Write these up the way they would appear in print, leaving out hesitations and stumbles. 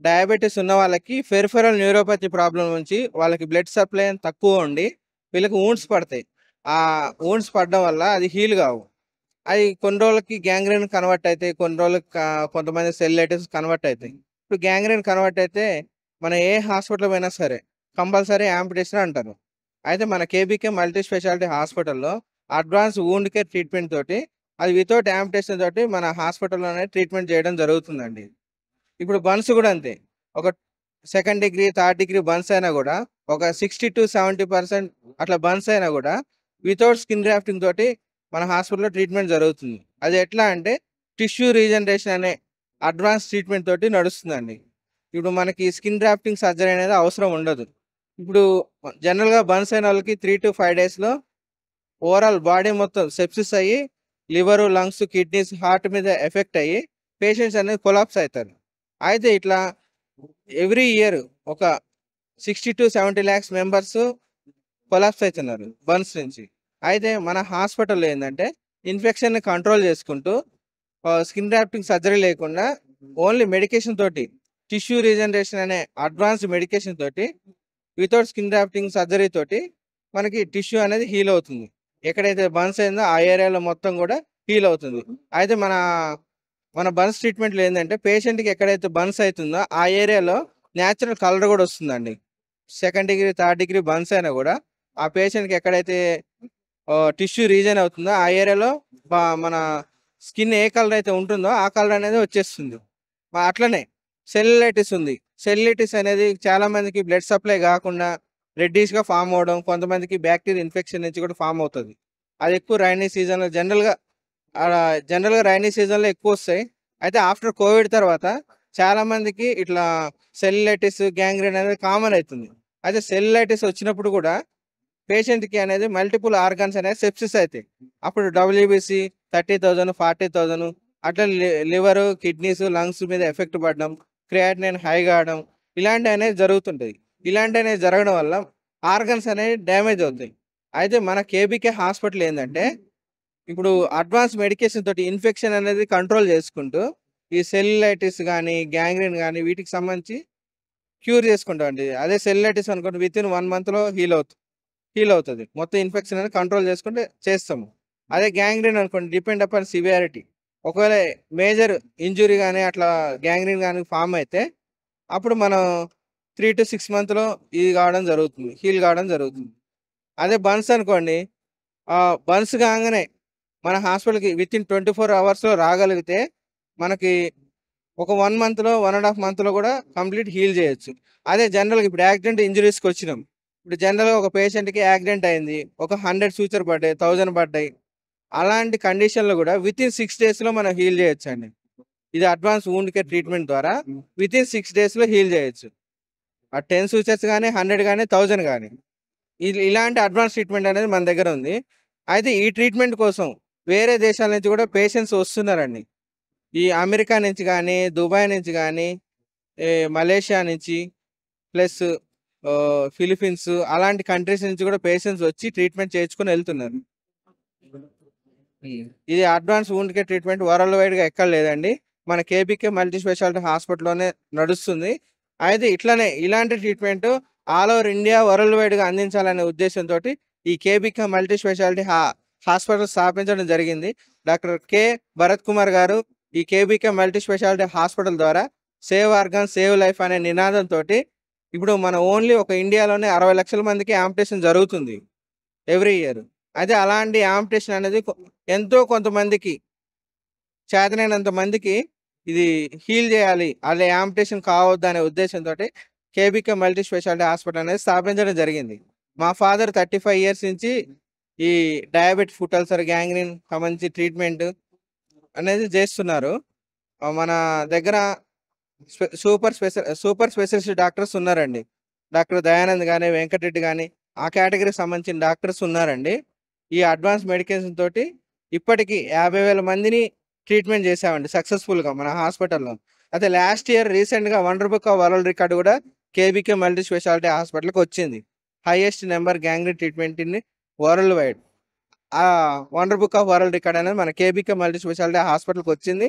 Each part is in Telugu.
డయాబెటిస్ ఉన్న వాళ్ళకి పెరిఫెరల్ న్యూరోపతి ప్రాబ్లమ్ నుంచి వాళ్ళకి బ్లడ్ సప్లై తక్కువ ఉండి వీళ్ళకి వూండ్స్ పడతాయి. ఆ వూండ్స్ పడడం వల్ల అది హీల్ కావు. అది కొన్ని రోజులకి గ్యాంగ్రీన్ కన్వర్ట్ అయితాయి. కొన్ని రోజులకి కొంతమంది సెల్యులైటిస్ కన్వర్ట్ అయితాయి. ఇప్పుడు గ్యాంగ్రీన్ కన్వర్ట్ అయితే మన ఏ హాస్పిటల్ పోయినా సరే కంపల్సరీ యాంపిటేషన్ అంటారు. అయితే మన కేబీకే మల్టీ స్పెషాలిటీ హాస్పిటల్‌లో అడ్వాన్స్ వూండ్ కేర్ ట్రీట్మెంట్ తోటి అది వితౌట్ యాంపిటేషన్ తోటి మన హాస్పిటల్‌లోనే ట్రీట్మెంట్ చేయడం జరుగుతుందండి. ఇప్పుడు బర్న్స్ కూడా అంతే. ఒక second degree, third degree burns అయినా కూడా ఒక 60-70% అట్లా బర్న్స్ అయినా కూడా వితౌట్ స్కిన్ గ్రాఫ్టింగ్ తోటి మన హాస్పిటల్‌లో ట్రీట్మెంట్ జరుగుతుంది. అది ఎట్లా అంటే టిష్యూ రీజనరేషన్ అనే అడ్వాన్స్ ట్రీట్మెంట్ తోటి నడుస్తుందండి. ఇప్పుడు మనకి స్కిన్ గ్రాఫ్టింగ్ సర్జరీ అనేది అవసరం ఉండదు. ఇప్పుడు జనరల్‌గా బర్న్స్ అయిన వాళ్ళకి 3-5 డేస్‌లో ఓవరాల్ బాడీ మొత్తం సెప్సిస్ అయ్యి లివరు, లంగ్స్, కిడ్నీస్, హార్ట్ మీద ఎఫెక్ట్ అయ్యి పేషెంట్స్ అనేది కొలాప్స్ అవుతారు. అయితే ఇట్లా ఎవ్రీ ఇయర్ ఒక 60-70 లాక్స్ మెంబర్స్ కొలాప్స్ అవుతున్నారు బర్న్స్ నుంచి. అయితే మన హాస్పిటల్‌లో ఏందంటే ఇన్ఫెక్షన్‌ని కంట్రోల్ చేసుకుంటూ స్కిన్ గ్రాఫ్టింగ్ సర్జరీ లేకుండా ఓన్లీ మెడికేషన్ తోటి టిష్యూ రీజనరేషన్ అనే అడ్వాన్స్డ్ మెడికేషన్ తోటి వితౌట్ స్కిన్ గ్రాఫ్టింగ్ సర్జరీ తోటి మనకి టిష్యూ అనేది హీల్ అవుతుంది. ఎక్కడైతే బర్న్స్ అయిందో ఆ ఏరియాలో మొత్తం కూడా హీల్ అవుతుంది. అయితే మన బర్న్స్ ట్రీట్మెంట్‌లో ఏందంటే పేషెంట్‌కి ఎక్కడైతే బర్న్స్ అయితుందో ఆ ఏరియాలో నేచురల్ కలర్ కూడా వస్తుందండి. Second degree, third degree burns అయినా కూడా ఆ పేషెంట్‌కి ఎక్కడైతే టిష్యూ రీజన్ అవుతుందో ఆ ఏరియాలో మన స్కిన్ ఏ కలర్ అయితే ఉంటుందో ఆ కలర్ అనేది వచ్చేస్తుంది. అట్లనే సెల్యులైటిస్ ఉంది. సెల్యులైటిస్ అనేది చాలా మందికి బ్లడ్ సప్లై కాకుండా రెడ్డిష్‌గా ఫార్మ్ అవ్వడం, కొంతమందికి బ్యాక్టీరియా ఇన్ఫెక్షన్ నుంచి కూడా ఫార్మ్ అవుతది. అది ఎక్కువ రైనీ సీజన్‌లో జనరల్‌గా రైనీ సీజన్‌లో ఎక్కువొస్తాయి. అయితే ఆఫ్టర్ కోవిడ్ తర్వాత చాలా మందికి ఇట్లా సెల్యులైటిస్, గ్యాంగ్రీన్ అనేది కామన్ అయితుంది. అయితే సెల్యులైటిస్ వచ్చినప్పుడు కూడా పేషెంట్‌కి అనేది మల్టిపుల్ ఆర్గాన్స్ అనేవి సెప్సిస్ అయితాయి. అప్పుడు డబ్ల్యూబీసీ 30,000, 40,000 అట్లా లివరు, కిడ్నీస్, లంగ్స్ మీద ఎఫెక్ట్ పడడం, క్రియాటినిన్ హై కావడం ఇలాంటివనేవి జరుగుతుంటాయి. ఇలాంటివనేవి జరగడం వల్ల ఆర్గన్స్ అనేవి డ్యామేజ్ అవుతాయి. అయితే మన కేబీకే హాస్పిటల్ ఏందంటే ఇప్పుడు అడ్వాన్స్ మెడికేషన్ తోటి ఇన్ఫెక్షన్ అనేది కంట్రోల్ చేసుకుంటూ ఈ సెల్యులైటిస్ గానీ, గ్యాంగ్రీన్ గానీ వీటికి సంబంధించి క్యూర్ చేసుకుంటామండి. అదే సెల్యులైటిస్ అనుకోండి వితిన్ 1 మంత్‌లో హీల్ అవుతది. మొత్తం ఇన్ఫెక్షన్ అనేది కంట్రోల్ చేసుకుంటే చేస్తాము. అదే గ్యాంగ్రీన్ అనుకోండి డిపెండ్ అపాన్ సివియారిటీ. ఒకవేళ మేజర్ ఇంజ్యూరీ గాని అట్లా గ్యాంగ్రీన్ గాని ఫార్మ్ అయితే అప్పుడు మనం 3-6 మంత్‌లో ఇది కావడం జరుగుతుంది. హీల్ కావడం జరుగుతుంది. అదే బర్న్స్ అనుకోండి బర్న్స్ కాంగానే మన హాస్పిటల్‌కి వితిన్ 24 అవర్స్‌లో రాగలిగితే మనకి ఒక 1 మంత్‌లో, 1 ½ మంత్‌లో కూడా కంప్లీట్ హీల్ చేయొచ్చు. అదే జనరల్‌గా ఇప్పుడు యాక్సిడెంట్ ఇంజ్యూరీస్‌కొచ్చినాం. ఇప్పుడు జనరల్‌గా ఒక పేషెంట్‌కి యాక్సిడెంట్ అయింది. ఒక 100 సూచర్ పడ్డాయి, 1000 పడ్డాయి. అలాంటి కండిషన్‌లో కూడా వితిన్ 6 డేస్‌లో మనం హీల్ చేయొచ్చండి. ఇది అడ్వాన్స్ వూండ్ కేర్ ట్రీట్మెంట్ ద్వారా వితిన్ 6 డేస్‌లో హీల్ చేయొచ్చు. ఆ 10 సూచర్స్ గాని, 100 గాని, 1000 గాని. ఇలాంటి అడ్వాన్స్ ట్రీట్మెంట్ అనేది మన దగ్గర ఉంది. అయితే ఈ ట్రీట్మెంట్ కోసం వేరే దేశాల నుంచి కూడా పేషెంట్స్ వస్తున్నారండి. ఈ అమెరికా నుంచి గాని, దుబాయ్ నుంచి గాని, మలేషియా నుంచి ప్లస్ ఫిలిప్పీన్స్ అలాంటి కంట్రీస్ నుంచి కూడా పేషెంట్స్ వచ్చి ట్రీట్మెంట్ చేయించుకొని వెళ్తున్నారు. ఇది advance wound care treatment world వైడ్‌గా ఎక్కడ లేదండి. మన కేబీకే మల్టీ స్పెషాలిటీ హాస్పిటల్‌లోనే నడుస్తుంది. అయితే ఇలాంటి treatment all over India world వైడ్‌గా అందించాలనే ఉద్దేశంతోటి ఈ కేబీకే మల్టీ స్పెషాలిటీ హాస్పిటల్ స్థాపించడం జరిగింది. Doctor K. భరత్ కుమార్ గారు ఈ కేబీకే మల్టీ స్పెషాలిటీ హాస్పిటల్ ద్వారా సేవ్ ఆర్గాన్ సేవ్ లైఫ్ అనే నినాదంతోటి ఇప్పుడు మన ఓన్లీ ఒక ఇండియాలోనే 60 లక్షల మందికి యాంపుటేషన్ జరుగుతుంది ఎవ్రీ ఇయర్. అయితే అలాంటి యాంపుటేషన్ అనేది ఎంతో కొంతమందికి చేతనైనంత మందికి ఇది హీల్ చేయాలి. అలా యాంపుటేషన్ కావద్దనే ఉద్దేశంతోటి కేబీకే మల్టీ స్పెషాలిటీ హాస్పిటల్ అనేది స్థాపించడం జరిగింది. మా ఫాదర్ 35 ఇయర్స్ నుంచి ఈ డయాబెటిక్ ఫుట్ అల్సర్, గ్యాంగ్రీన్ సంబంధించి ట్రీట్మెంట్ అనేది చేస్తున్నారు. మన దగ్గర సూపర్ స్పెషలిస్ట్ డాక్టర్స్ ఉన్నారండి. డాక్టర్ దయానంద్ గాని, వెంకటరెడ్డి గాని ఆ కేటగిరీకి సంబంధించిన డాక్టర్స్ ఉన్నారండి. ఈ అడ్వాన్స్ మెడికేషన్ తోటి ఇప్పటికి 50,000 మందిని ట్రీట్మెంట్ చేశామండి సక్సెస్‌ఫుల్‌గా మన హాస్పిటల్‌లో. అయితే లాస్ట్ ఇయర్ రీసెంట్‌గా wonder book of world record కూడా కేబీకే మల్టీ స్పెషాలిటీ హాస్పిటల్‌కి వచ్చింది. Highest number gangrene treatment in world wide. ఆ wonder book of world record అనేది మన కేబీకే మల్టీ స్పెషాలిటీ హాస్పిటల్‌కి వచ్చింది.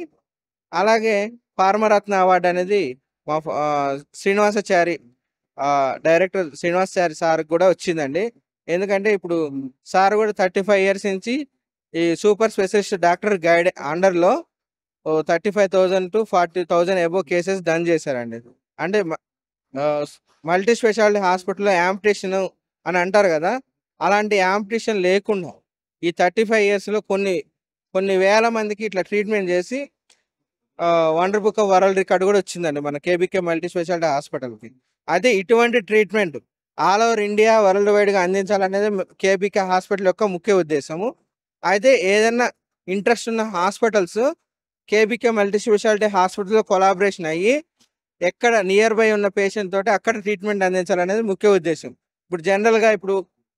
అలాగే ఫార్మరత్న అవార్డ్ అనేది మా శ్రీనివాసాచారి డైరెక్టర్ శ్రీనివాసాచారి సార్ కూడా వచ్చిందండి. ఎందుకంటే ఇప్పుడు సార్ కూడా 35 ఇయర్స్ నుంచి ఈ సూపర్ స్పెషలిస్ట్ డాక్టర్ గైడ్ అండర్‌లో 35,000 టు 40,000 అబోవ్ కేసెస్ డన్ చేశారండి. అంటే మల్టీ స్పెషాలిటీ హాస్పిటల్‌లో యాంప్యుటేషన్ అని అంటారు కదా! అలాంటి యాంప్యుటేషన్ లేకుండా ఈ 35 ఇయర్స్‌లో కొన్ని వేల మందికి ఇట్లా ట్రీట్మెంట్ చేసి wonder book of world record కూడా వచ్చిందండి మన కేబీకే మల్టీ స్పెషాలిటీ హాస్పిటల్‌కి. అయితే ఇటువంటి treatment all over India, world వైడ్‌గా అందించాలనేది కేబీకే హాస్పిటల్ యొక్క ముఖ్య ఉద్దేశము. అయితే ఏదన్నా ఇంట్రెస్ట్ ఉన్న హాస్పిటల్స్ కేబీకే మల్టీ స్పెషాలిటీ హాస్పిటల్‌లో కొలాబరేషన్ అయ్యి ఎక్కడ నియర్ బై ఉన్న పేషెంట్ తోటి అక్కడ ట్రీట్మెంట్ అందించాలనేది ముఖ్య ఉద్దేశం. ఇప్పుడు జనరల్‌గా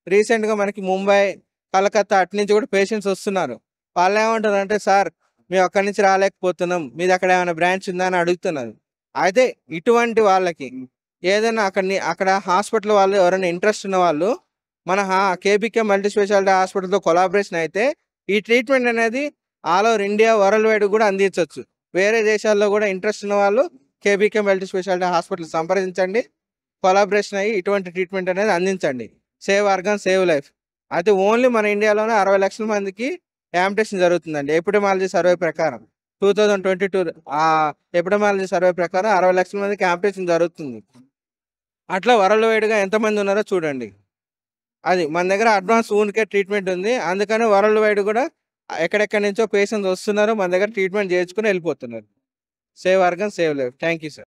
రీసెంట్‌గా మనకి ముంబై, కలకత్తా అటు నుంచి కూడా పేషెంట్స్ వస్తున్నారు. వాళ్ళేమంటారంటే, "సార్ మేము అక్కడి నుంచి రాలేకపోతున్నాం. మీది అక్కడ ఏమైనా బ్రాంచ్ ఉందా?" అని అడుగుతున్నారు. అయితే ఇటువంటి వాళ్ళకి ఏదైనా అక్కడ హాస్పిటల్ వాళ్ళు ఎవరైనా ఇంట్రెస్ట్ ఉన్న వాళ్ళు మన కేబీకే మల్టీ స్పెషాలిటీ హాస్పిటల్‌తో కొలాబరేషన్ అయితే ఈ ట్రీట్మెంట్ అనేది all over India, world wide కూడా అందించొచ్చు. వేరే దేశాల్లో కూడా ఇంట్రెస్ట్ ఉన్న వాళ్ళు కేబీకే మల్టీ స్పెషాలిటీ హాస్పిటల్ సంప్రదించండి. కొలాబరేషన్ అయ్యి ఇటువంటి ట్రీట్మెంట్ అనేది అందించండి. Save organ, save life. అయితే ఓన్లీ మన ఇండియాలోనే 60 లక్షల మందికి యాంప్యుటేషన్ జరుగుతుందండి. ఎపిడెమాలజీ సర్వే ప్రకారం 2022 ఎపిడెమాలజీ సర్వే ప్రకారం 60 లక్షల మందికి యాంప్యుటేషన్ జరుగుతుంది. అట్లా వరల్డ్ వైడ్‌గా ఎంతమంది ఉన్నారో చూడండి. అది మన దగ్గర అడ్వాన్స్ వూండ్ కేర్ ట్రీట్మెంట్ ఉంది. అందుకని వరల్డ్ వైడ్ కూడా ఎక్కడెక్కడి నుంచో పేషెంట్స్ వస్తున్నారు. మన దగ్గర ట్రీట్మెంట్ చేయించుకొని వెళ్ళిపోతున్నారు. Save organ, save life. Thank you sir.